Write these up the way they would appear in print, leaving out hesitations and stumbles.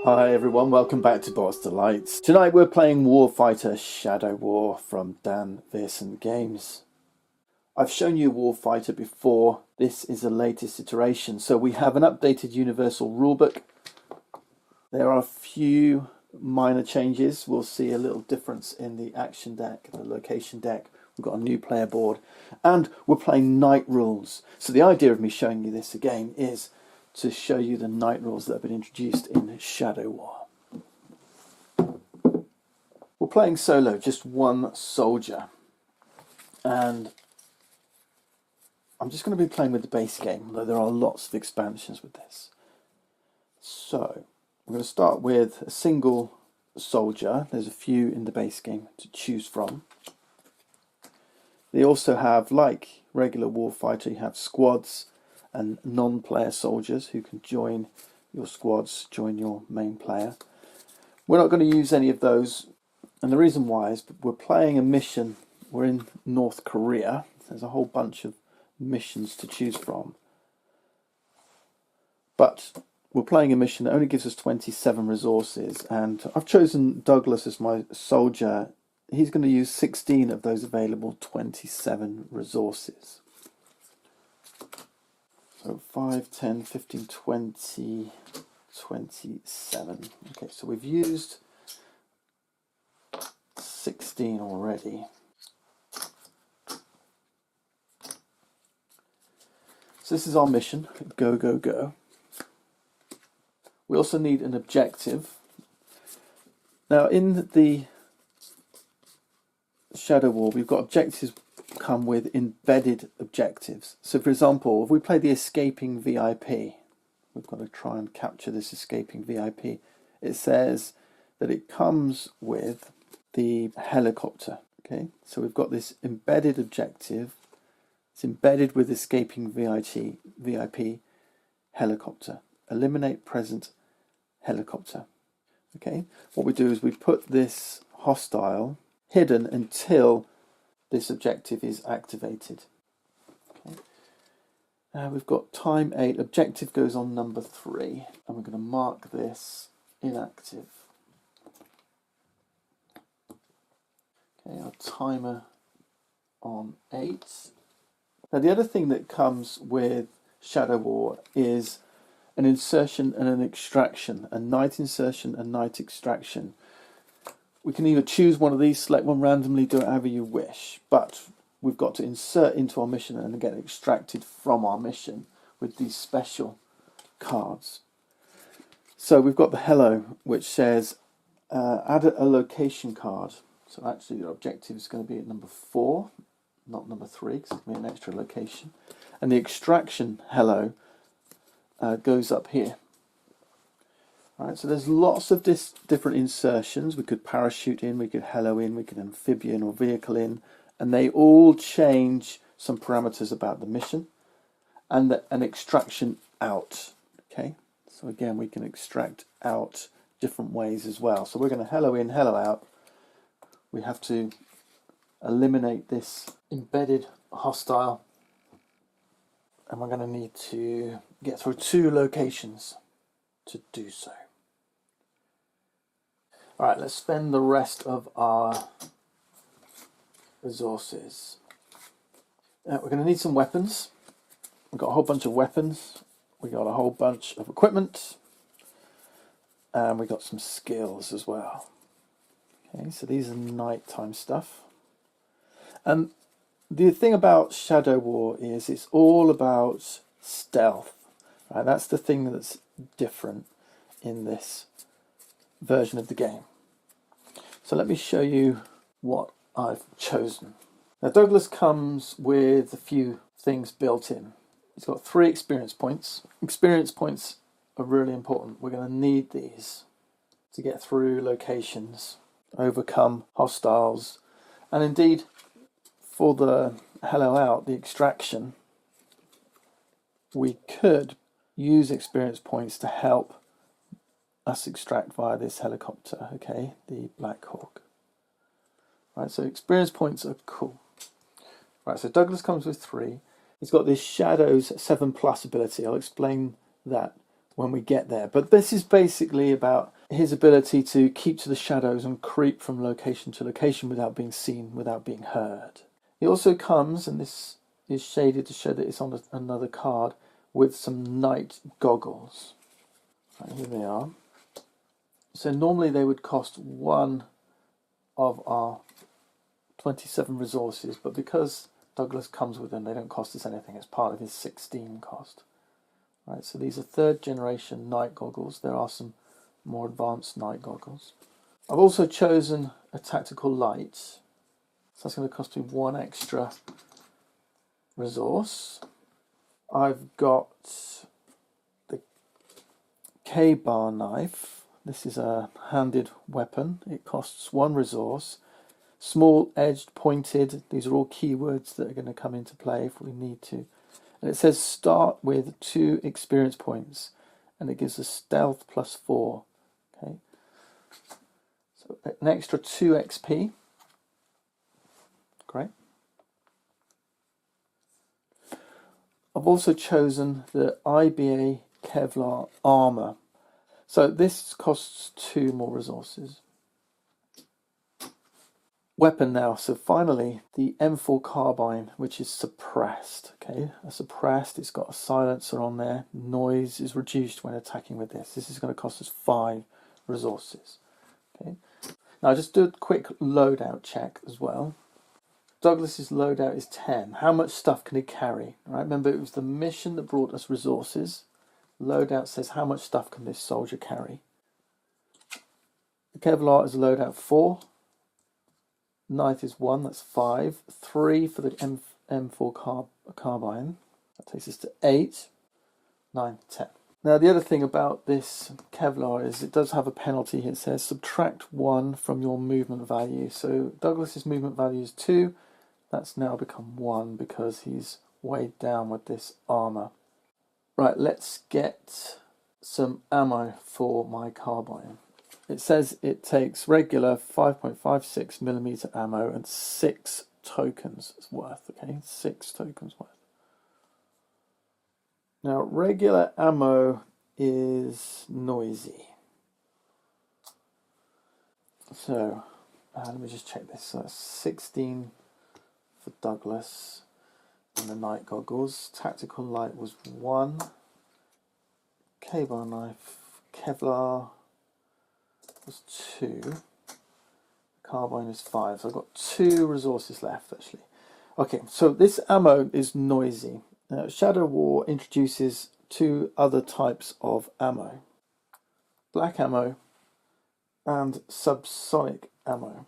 Hi everyone, welcome back to Boss Delights. Tonight we're playing Warfighter Shadow War from Dan Viersen Games. I've shown you Warfighter before. This is the latest iteration. So we have an updated universal rulebook. There are a few minor changes. We'll see a little difference in the action deck, the location deck. We've got a new player board and we're playing night rules. So the idea of me showing you this again is to show you the night rules that have been introduced in Shadow War. We're playing solo, just one soldier, and I'm just going to be playing with the base game, although there are lots of expansions with this. So we're going to start with a single soldier. There's a few in the base game to choose from. They also have, like regular Warfighter, you have squads and non-player soldiers who can join your squads, join your main player. We're not going to use any of those, and the reason why is we're playing a mission. We're in North Korea. There's a whole bunch of missions to choose from, but we're playing a mission that only gives us 27 resources, and I've chosen Douglas as my soldier. He's going to use 16 of those available 27 resources. So 5, 10, 15, 20, 27. Okay, so we've used 16 already. So this is our mission. Go, go, go. We also need an objective. Now in the Shadow War, we've got objectives come with embedded objectives. So for example, if we play the escaping VIP, we've got to try and capture this escaping VIP. It says that it comes with the helicopter. Okay, so we've got this embedded objective. It's embedded with escaping VIP helicopter. Eliminate present helicopter. Okay, what we do is we put this hostile hidden until this objective is activated. Okay. We've got time 8. Objective goes on number 3, and we're going to mark this inactive. Okay, our timer on 8. Now the other thing that comes with Shadow War is an insertion and an extraction, a night insertion and night extraction. We can either choose one of these, select one randomly, do it however you wish, but we've got to insert into our mission and get extracted from our mission with these special cards. So we've got the hello, which says add a location card. So actually your objective is going to be at number 4, not number 3, because it's going to be an extra location. And the extraction hello goes up here. Right, so there's lots of different insertions. We could parachute in, we could hello in, we could amphibian or vehicle in, and they all change some parameters about the mission and an extraction out. Okay, so again we can extract out different ways as well. So we're going to hello in, hello out. We have to eliminate this embedded hostile, and we're going to need to get through 2 locations to do so. Alright, let's spend the rest of our resources. We're going to need some weapons. We've got a whole bunch of weapons. We've got a whole bunch of equipment. And we've got some skills as well. Okay, so these are nighttime stuff. And the thing about Shadow War is it's all about stealth. Right? That's the thing that's different in this version of the game. So let me show you what I've chosen. Now Douglas comes with a few things built in. He's got 3 experience points. Experience points are really important. We're going to need these to get through locations, overcome hostiles, and indeed for the hello out, the extraction, we could use experience points to help us extract via this helicopter, okay, the Black Hawk. Right, so experience points are cool. Right, so Douglas comes with 3. He's got this Shadows 7+ ability. I'll explain that when we get there. But this is basically about his ability to keep to the shadows and creep from location to location without being seen, without being heard. He also comes, and this is shaded to show that it's on another card, with some night goggles. Right, here they are. So normally they would cost one of our 27 resources, but because Douglas comes with them, they don't cost us anything. It's part of his 16 cost. Right, so these are 3rd generation night goggles. There are some more advanced night goggles. I've also chosen a tactical light, so that's going to cost me 1 extra resource. I've got the K-bar knife. This is a handed weapon. It costs 1 resource. Small, edged, pointed. These are all keywords that are going to come into play if we need to. And it says start with 2 experience points, and it gives us stealth plus 4. Okay, so an extra 2 XP. Great. I've also chosen the IBA Kevlar armor. So this costs 2 more resources. Weapon now. So finally, the M4 carbine, which is suppressed. Okay, suppressed. It's got a silencer on there. Noise is reduced when attacking with this. This is going to cost us 5 resources. Okay. Now I just do a quick loadout check as well. Douglas's loadout is 10. How much stuff can he carry? Right. Remember, it was the mission that brought us resources. Loadout says how much stuff can this soldier carry. The Kevlar is a loadout 4. Knife is 1, that's 5. 3 for the M4 carbine. That takes us to 8, 9, 10. Now the other thing about this Kevlar is it does have a penalty. It says subtract 1 from your movement value. So Douglas's movement value is 2. That's now become 1 because he's weighed down with this armour. Right, let's get some ammo for my carbine. It says it takes regular 5.56mm ammo and 6 tokens worth. Okay, 6 tokens worth. Now, regular ammo is noisy. So, let me just check this. So that's 16 for Douglas and the night goggles. Tactical light was 1. K-bar knife, Kevlar was 2. Carbine is 5. So I've got 2 resources left actually. Okay, so this ammo is noisy. Shadow War introduces 2 other types of ammo. Black ammo and subsonic ammo.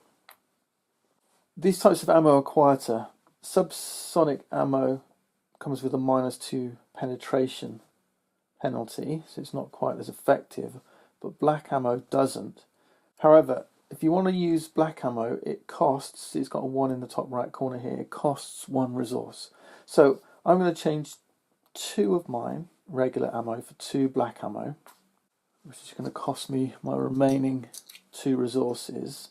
These types of ammo are quieter. Subsonic ammo comes with a -2 penetration penalty, so it's not quite as effective, but black ammo doesn't. However, if you want to use black ammo, it costs, it's got a 1 in the top right corner here, it costs 1 resource. So I'm going to change 2 of mine regular ammo for 2 black ammo, which is going to cost me my remaining 2 resources.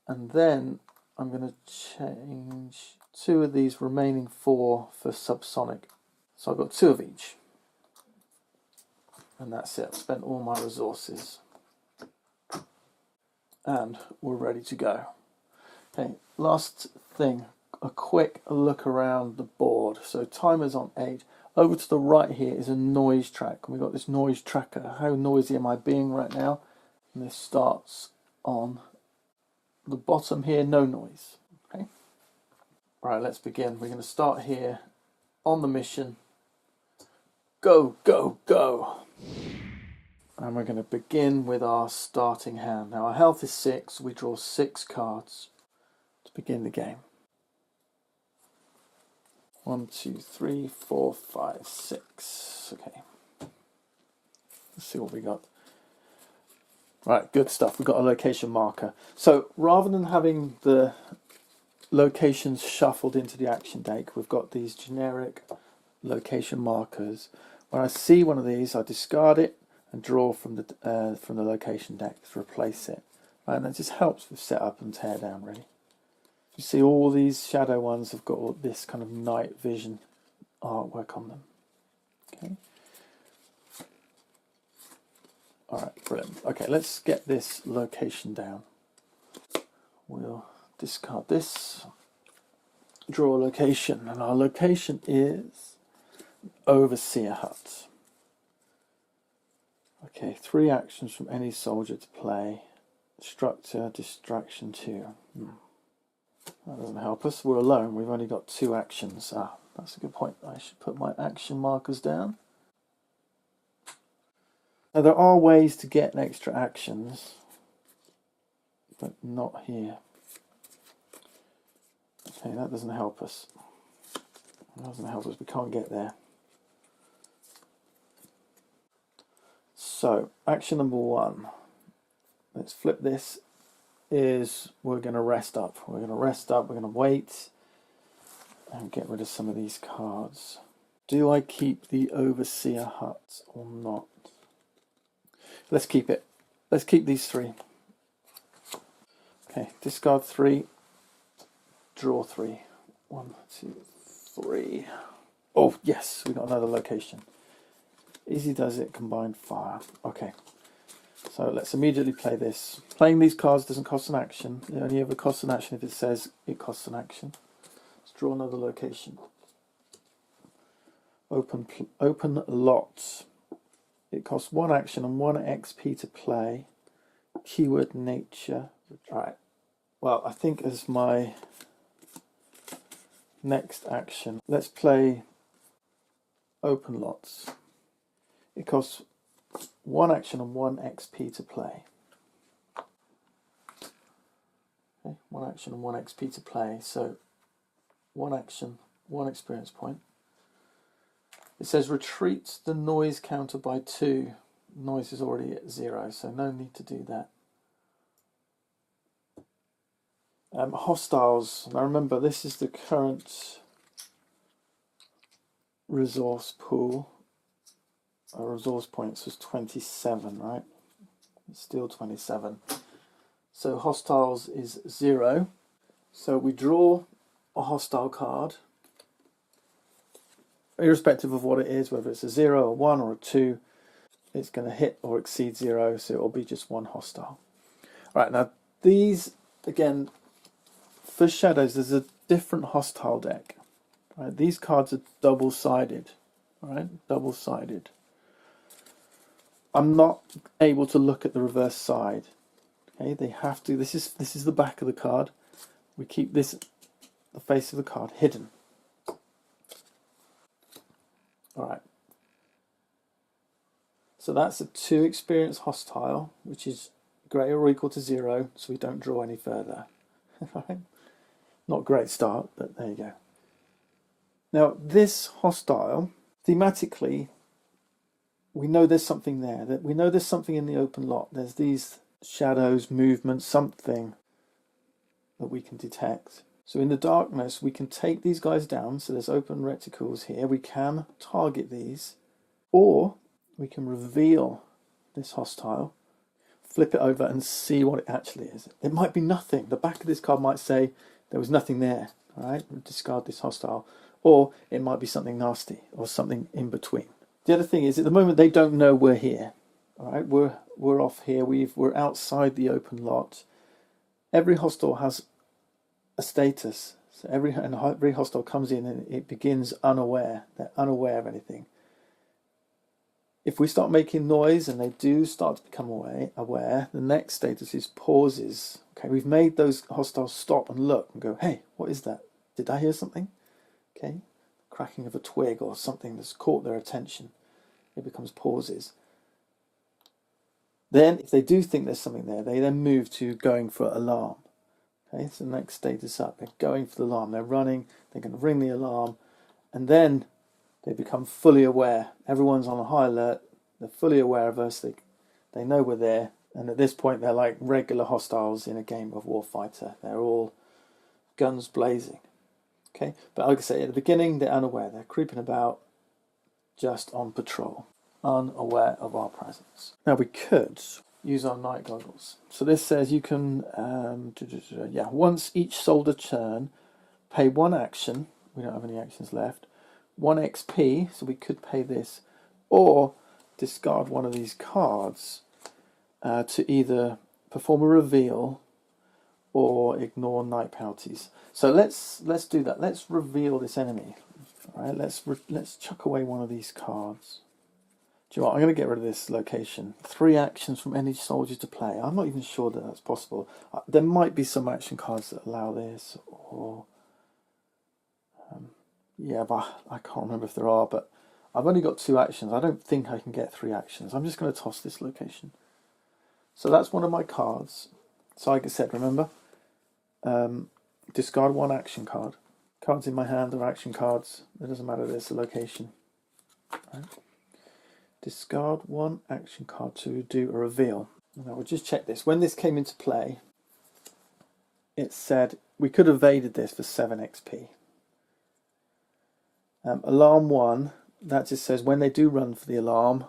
And then I'm going to change 2 of these remaining 4 for subsonic. So I've got 2 of each. And that's it. I've spent all my resources. And we're ready to go. Okay, last thing, a quick look around the board. So timer's on 8. Over to the right here is a noise track. We've got this noise tracker. How noisy am I being right now? And this starts on the bottom here, no noise. Okay. Right, let's begin. We're going to start here on the mission. Go, go, go. And we're going to begin with our starting hand. Now our health is 6. We draw 6 cards to begin the game. 1, 2, 3, 4, 5, 6. Okay. Let's see what we got. Right, good stuff. We've got a location marker. So rather than having the locations shuffled into the action deck, we've got these generic location markers. When I see one of these, I discard it and draw from the location deck to replace it. Right, and that just helps with setup and tear down, really. You see all these shadow ones have got all this kind of night vision artwork on them. Okay. All right. Brilliant. Okay, let's get this location down. We'll discard this, draw a location, and our location is Overseer Hut. Okay, 3 actions from any soldier to play. Structure, distraction 2. That doesn't help us. We're alone. We've only got 2 actions. That's a good point. I should put my action markers down. Now there are ways to get extra actions, but not here. Okay, that doesn't help us. That doesn't help us. We can't get there. So, action number 1. Let's flip this. Is we're going to rest up. We're going to rest up. We're going to wait and get rid of some of these cards. Do I keep the Overseer Hut or not? Let's keep it. Let's keep these 3. Okay, discard 3. Draw 3. 1, 2, 3. Oh, yes, we got another location. Easy does it, combined fire. Okay, so let's immediately play this. Playing these cards doesn't cost an action. It only ever costs an action if it says it costs an action. Let's draw another location. Open lots. It costs 1 action and 1 XP to play. Keyword nature. Alright, well, I think as my next action, let's play open lots. It costs 1 action and 1 XP to play. Okay, 1 action and 1 XP to play. So 1 action, 1 experience point. It says retreat the noise counter by 2. Noise is already at 0, so no need to do that. Hostiles. Now remember, this is the current resource pool. Our resource points was 27, right? It's still 27. So hostiles is 0. So we draw a hostile card, irrespective of what it is, whether it's a 0, a 1 or a 2, it's going to hit or exceed 0, so it'll be just 1 hostile. Alright, now these, again, for shadows, there's a different hostile deck. Right? These cards are double-sided. Right? Double-sided. I'm not able to look at the reverse side. Okay, they have to. This is the back of the card. We keep this, the face of the card, hidden. Alright. So that's a 2 experience hostile, which is greater or equal to 0, so we don't draw any further. Right? Not a great start, but there you go. Now, this hostile, thematically, we know there's something there. That we know there's something in the open lot. There's these shadows, movement, something that we can detect. So in the darkness, we can take these guys down. So there's open reticles here. We can target these, or we can reveal this hostile, flip it over and see what it actually is. It might be nothing. The back of this card might say there was nothing there. All right, we'll discard this hostile. Or it might be something nasty or something in between. The other thing is, at the moment, they don't know we're here. All right, we're off here. We're outside the open lot. Every hostile has a status. So every hostile comes in and it begins unaware. They're unaware of anything. If we start making noise and they do start to become aware, the next status is pauses. Okay, we've made those hostiles stop and look and go, hey, what is that? Did I hear something? Okay, cracking of a twig or something that's caught their attention. It becomes pauses. Then, if they do think there's something there, they then move to going for alarm. Okay, so the next status up, they're going for the alarm. They're running, they're going to ring the alarm, and then they become fully aware. Everyone's on a high alert. They're fully aware of us. They know we're there. And at this point, they're like regular hostiles in a game of Warfighter. They're all guns blazing. Okay, but like I say, at the beginning, they're unaware. They're creeping about, just on patrol, unaware of our presence. Now we could use our night goggles. So this says you can, once each soldier turn, pay 1 action. We don't have any actions left. 1 XP, so we could pay this, or discard one of these cards. to either perform a reveal or ignore night penalties. So let's do that. Let's reveal this enemy. All right, let's chuck away one of these cards. Do you know what? I'm going to get rid of this location. 3 actions from any soldier to play. I'm not even sure that that's possible. There might be some action cards that allow this, or yeah, but I can't remember if there are. But I've only got 2 actions. I don't think I can get 3 actions. I'm just going to toss this location. So that's one of my cards. So like I said, remember, discard 1 action card. Cards in my hand are action cards. It doesn't matter, there's a location. Right. Discard 1 action card to do a reveal. Now we'll just check this. When this came into play, it said we could have evaded this for 7 XP. Alarm 1, that just says when they do run for the alarm,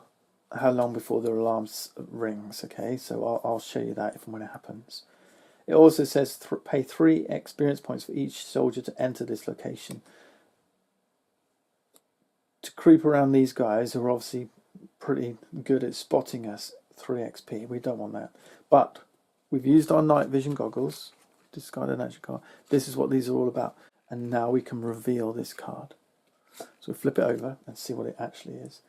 how long before the alarm rings. Okay, so I'll show you that if and when it happens. It also says pay 3 experience points for each soldier to enter this location. To creep around these guys who are obviously pretty good at spotting us, 3 XP. We don't want that. But we've used our night vision goggles, discard an action card. This is what these are all about. And now we can reveal this card. So we flip it over and see what it actually is.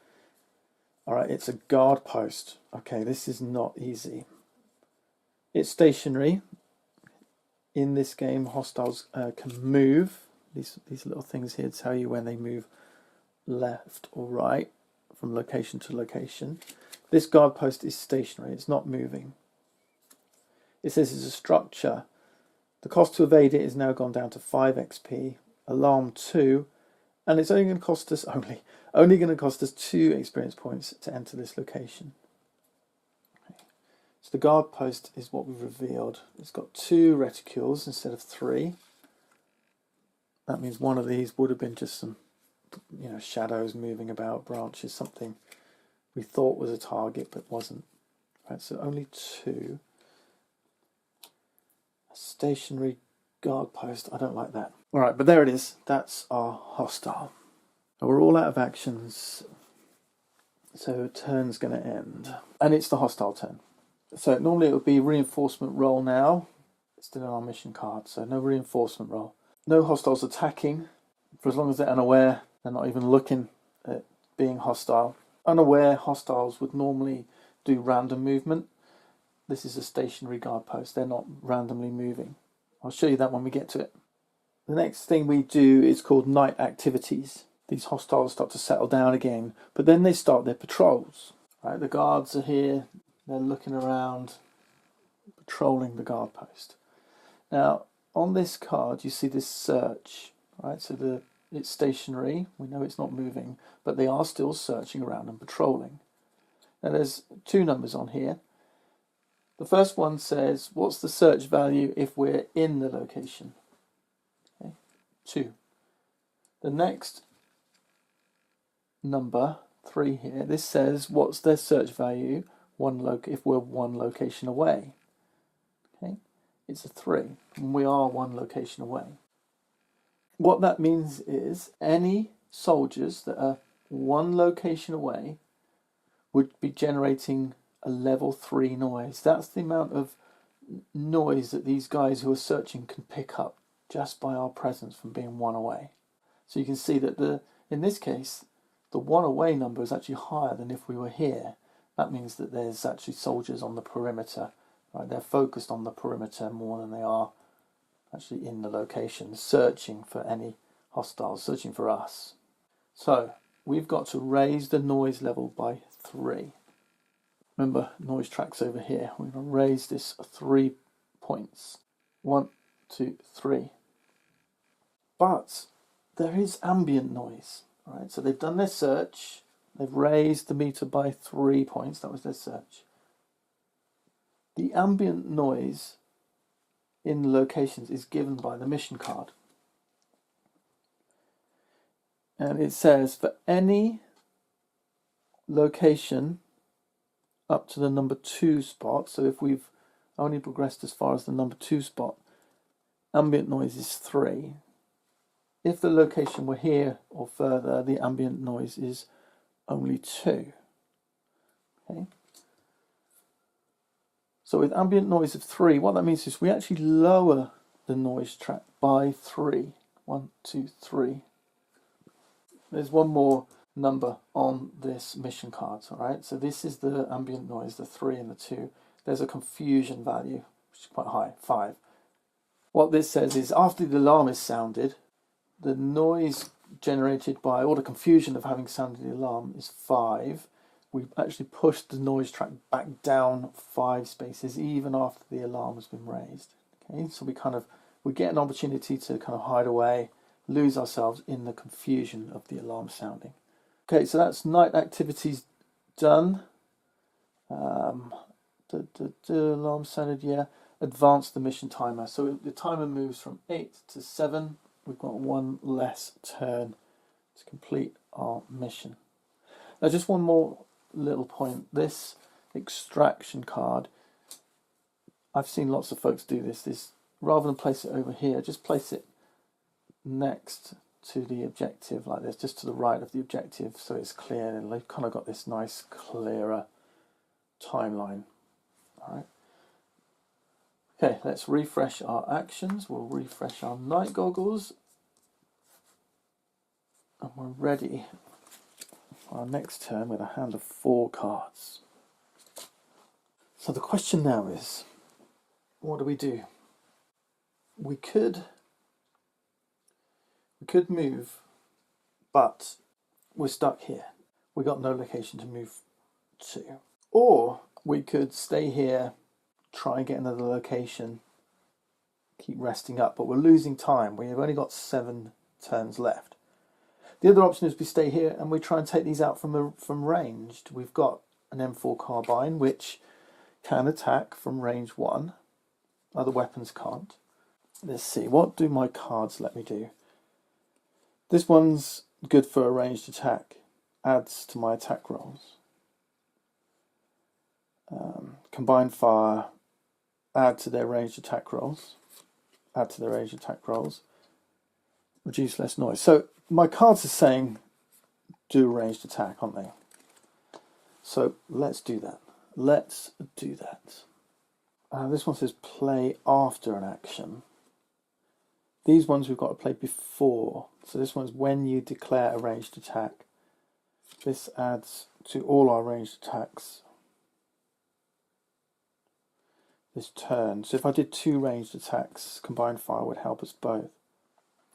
Alright, it's a guard post. Okay, this is not easy. It's stationary. In this game, hostiles can move. These little things here tell you when they move left or right from location to location. This guard post is stationary. It's not moving. It says it's a structure. The cost to evade it is now gone down to 5 XP. Alarm 2, and it's only going to cost us only going to cost us 2 experience points to enter this location. So the guard post is what we've revealed. It's got 2 reticules instead of 3. That means one of these would have been just some, shadows moving about, branches, something we thought was a target but wasn't. Right, so only 2. A stationary guard post. I don't like that. All right, but there it is. That's our hostile. Now we're all out of actions, so turn's going to end, and it's the hostile turn. So normally it would be reinforcement roll now. It's still on our mission card, so no reinforcement roll. No hostiles attacking. For as long as they're unaware, they're not even looking at being hostile. Unaware hostiles would normally do random movement. This is a stationary guard post. They're not randomly moving. I'll show you that when we get to it. The next thing we do is called night activities. These hostiles start to settle down again, but then they start their patrols. Right, the guards are here. They're looking around, patrolling the guard post. Now, on this card, you see this search, right? So it's stationary. We know it's not moving, but they are still searching around and patrolling. Now, there's 2 numbers on here. The first one says, what's the search value if we're in the location? Okay, 2. The next number, 3 here, this says, what's their search value if we're 1 location away? Okay, it's a 3, and we are 1 location away. What that means is any soldiers that are 1 location away would be generating a level 3 noise. That's the amount of noise that these guys who are searching can pick up just by our presence from being 1 away. So you can see that in this case, the 1 away number is actually higher than if we were here. That means that there's actually soldiers on the perimeter. Right? They're focused on the perimeter more than they are actually in the location, searching for any hostiles, searching for us. So we've got to raise the noise level by 3. Remember, noise track's over here. We're going to raise this 3 points. 1, 2, 3. But there is ambient noise. Right? So they've done their search. They've raised the meter by 3 points. That was their search. The ambient noise in the locations is given by the mission card. And it says for any location up to the number 2 spot, so if we've only progressed as far as the number 2 spot, ambient noise is 3. If the location were here or further, the ambient noise is only 2. Okay. So with ambient noise of 3, what that means is we actually lower the noise track by 3. 1, 2, 3. There's one more number on this mission card, all right? So this is the ambient noise, the 3 and the 2. There's a confusion value, which is quite high, 5. What this says is after the alarm is sounded, the noise generated by all the confusion of having sounded the alarm is 5. We actually pushed the noise track back down 5 spaces even after the alarm has been raised. Okay, so we get an opportunity to kind of hide away, lose ourselves in the confusion of the alarm sounding. Okay, so that's night activities done. Alarm sounded, yeah. Advance the mission timer. So the timer moves from 8 to 7. We've got one less turn to complete our mission. Now, just one more little point. This extraction card, I've seen lots of folks do this. Rather than place it over here, just place it next to the objective like this, just to the right of the objective, so it's clear, and they've kind of got this nice, clearer timeline. All right. Okay, let's refresh our actions. We'll refresh our night goggles. And we're ready for our next turn with a hand of 4 cards. So the question now is, what do we do? We could move, but we're stuck here. We got no location to move to. Or we could stay here, try and get another location, keep resting up, but we're losing time. We've only got 7 turns left. The other option is we stay here and we try and take these out from ranged. We've got an M4 carbine, which can attack from range 1. Other weapons can't. Let's see, what do my cards let me do? This one's good for a ranged attack. Adds to my attack rolls. Combined fire, add to their ranged attack rolls. Add to their ranged attack rolls. Reduce less noise. So my cards are saying do a ranged attack, aren't they? So let's do that. Let's do that. This one says play after an action. These ones we've got to play before. So this one's when you declare a ranged attack. This adds to all our ranged attacks this turn. So if I did 2 ranged attacks, combined fire would help us both.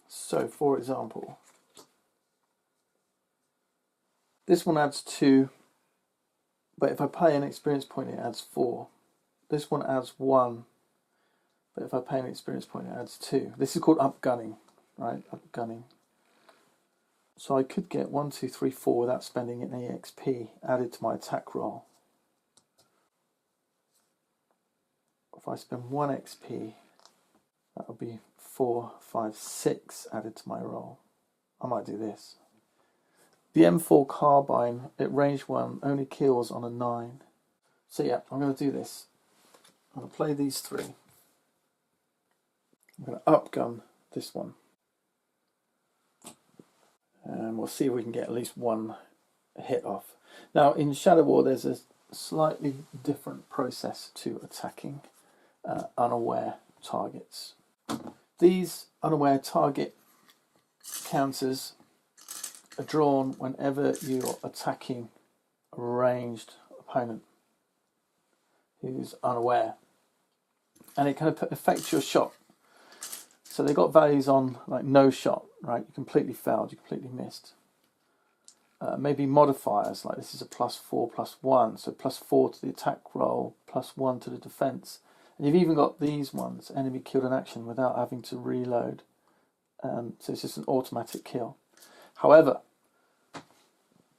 So for example, this one adds 2, but if I pay an experience point it adds 4. This one adds 1, but if I pay an experience point it adds 2. This is called upgunning, right? Upgunning. So I could get 1, 2, 3, 4 without spending an EXP added to my attack roll. If I spend 1 XP, that would be 4, 5, 6 added to my roll. I might do this. The M4 carbine at range 1 only kills on a 9. So yeah, I'm going to do this. I'm going to play these 3. I'm going to upgun this one. And we'll see if we can get at least 1 hit off. Now in Shadow War there's a slightly different process to attacking unaware targets. These unaware target counters are drawn whenever you're attacking a ranged opponent who's unaware, and it kind of affects your shot. So they've got values on like no shot, right? You completely failed, you completely missed. Maybe modifiers, like this is a +4, +1, so +4 to the attack roll, +1 to the defense. And you've even got these ones, enemy killed in action without having to reload. So it's just an automatic kill. However,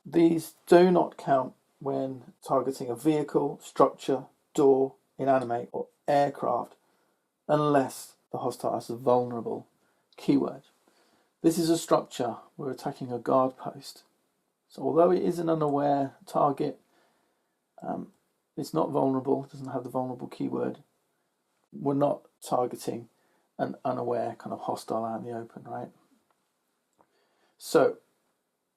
these do not count when targeting a vehicle, structure, door, inanimate, or aircraft, unless the hostile has a vulnerable keyword. This is a structure. We're attacking a guard post. So although it is an unaware target, it's not vulnerable, doesn't have the vulnerable keyword. We're not targeting an unaware kind of hostile out in the open, right? So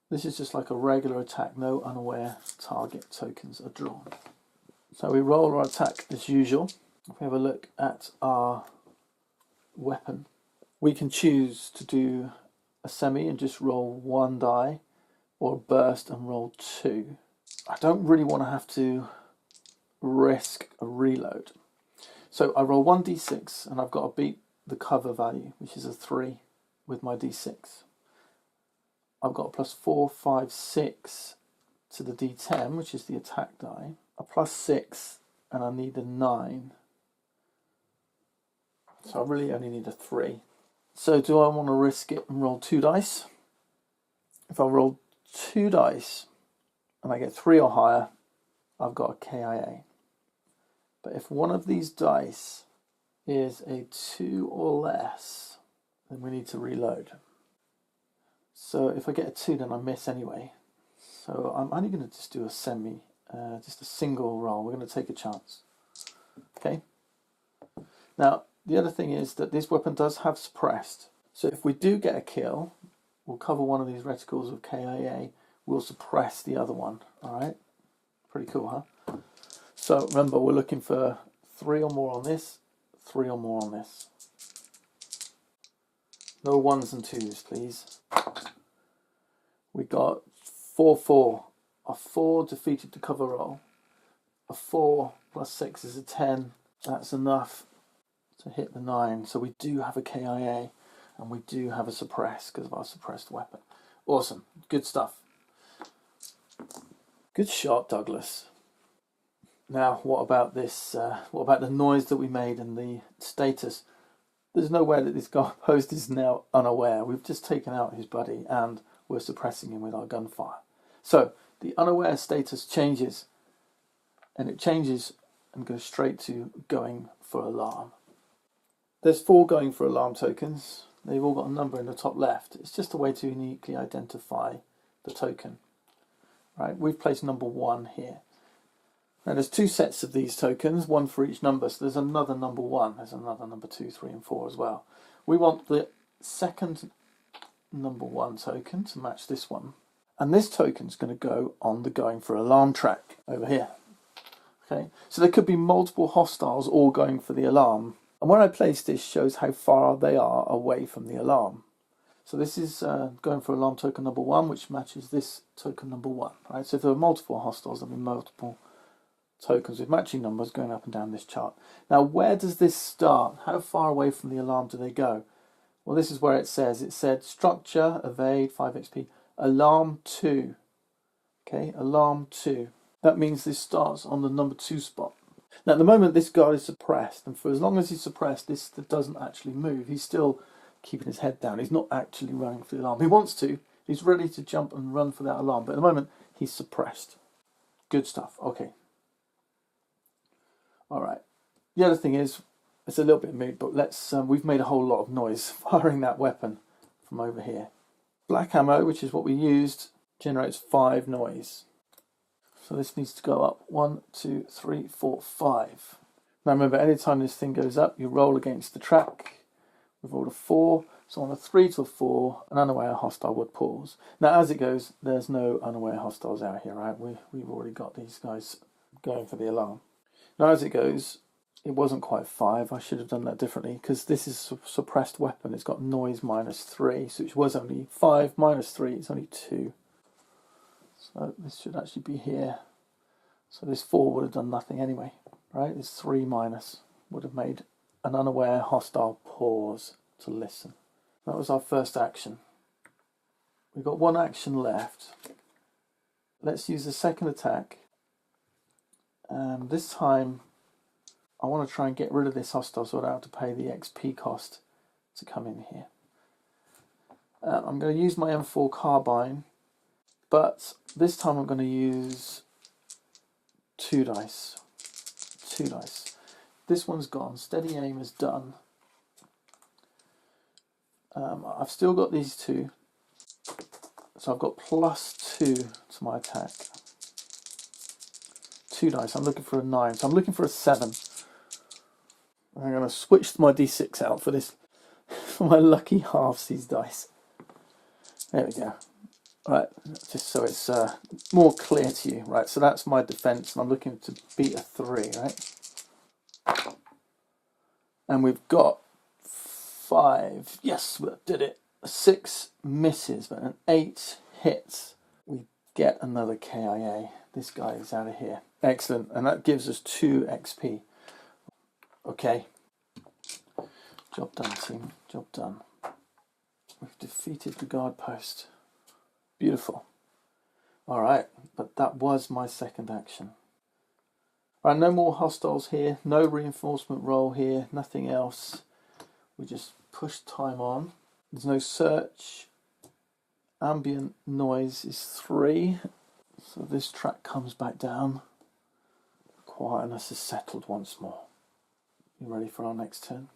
this is just like a regular attack. No unaware target tokens are drawn. So we roll our attack as usual. If we have a look at our weapon, we can choose to do a semi and just roll 1 die, or a burst and roll 2. I don't really want to have to risk a reload. So I roll 1d6 and I've got to beat the cover value, which is a 3 with my d6. I've got a plus 4, 5, 6 to the d10, which is the attack die, a plus 6, and I need a 9. So I really only need a 3. So do I want to risk it and roll 2 dice? If I roll 2 dice and I get 3 or higher, I've got a KIA. But if one of these dice is a 2 or less, then we need to reload. So if I get a 2, then I miss anyway. So I'm only going to just do a semi, just a single roll. We're going to take a chance. Okay. Now, the other thing is that this weapon does have suppressed. So if we do get a kill, we'll cover one of these reticles with KIA. We'll suppress the other one. All right. Pretty cool, huh? So remember, we're looking for 3 or more on this, 3 or more on this. No 1s and 2s, please. We got 4-4. A 4 defeated the cover roll. A 4 plus 6 is a 10. That's enough to hit the 9. So we do have a KIA and we do have a suppress because of our suppressed weapon. Awesome. Good stuff. Good shot, Douglas. Now, what about this? What about the noise that we made and the status? There's no way that this guy post is now unaware. We've just taken out his buddy and we're suppressing him with our gunfire. So the unaware status changes, and it changes and goes straight to going for alarm. There's 4 going for alarm tokens. They've all got a number in the top left. It's just a way to uniquely identify the token. Right? We've placed number 1 here. Now there's 2 sets of these tokens, 1 for each number. So there's another number 1. There's another number 2, 3, and 4 as well. We want the second number 1 token to match this one. And this token's going to go on the going for alarm track over here. Okay, so there could be multiple hostiles all going for the alarm. And where I place this shows how far they are away from the alarm. So this is going for alarm token number 1, which matches this token number 1. Right? So if there are multiple hostiles, there'll be multiple tokens with matching numbers going up and down this chart. Now, where does this start? How far away from the alarm do they go? Well, this is where it says. It said structure, evade, 5 XP, alarm 2. Okay, alarm 2. That means this starts on the number 2 spot. Now, at the moment, this guard is suppressed, and for as long as he's suppressed, this doesn't actually move. He's still keeping his head down. He's not actually running for the alarm. He wants to. He's ready to jump and run for that alarm, but at the moment, he's suppressed. Good stuff. Okay. All right. The other thing is, it's a little bit mood, but let's. We've made a whole lot of noise firing that weapon from over here. Black ammo, which is what we used, generates 5 noise. So this needs to go up 1, 2, 3, 4, 5. Now remember, anytime this thing goes up, you roll against the track. We've rolled a 4, so on a 3 to a 4, an unaware hostile would pause. Now as it goes, there's no unaware hostiles out here, right? We've already got these guys going for the alarm. Now as it goes, it wasn't quite 5. I should have done that differently because this is a suppressed weapon. It's got noise -3, so it was only 5 -3. It's only 2. So this should actually be here. So this 4 would have done nothing anyway, right? This 3 minus would have made an unaware hostile pause to listen. That was our first action. We've got 1 action left. Let's use the second attack. This time I want to try and get rid of this hostile so I don't have to pay the XP cost to come in here. I'm going to use my M4 carbine, but this time I'm going to use 2 dice. 2 dice. This one's gone. Steady aim is done. I've still got these 2. So I've got +2 to my attack. 2 dice. I'm looking for a 9. So I'm looking for a 7. I'm going to switch my D6 out for this, for my lucky halves, these dice. There we go. Right, just so it's more clear to you. Right, so that's my defense, and I'm looking to beat a 3, right? And we've got 5. Yes, we did it. 6 misses, but an 8 hits. We get another KIA. This guy is out of here. Excellent, and that gives us 2 XP. Okay. Job done, team. Job done. We've defeated the guard post. Beautiful. All right, but that was my second action. All right, no more hostiles here. No reinforcement roll here. Nothing else. We just push time on. There's no search. Ambient noise is 3. So this track comes back down. Quietness is settled once more. You ready for our next turn?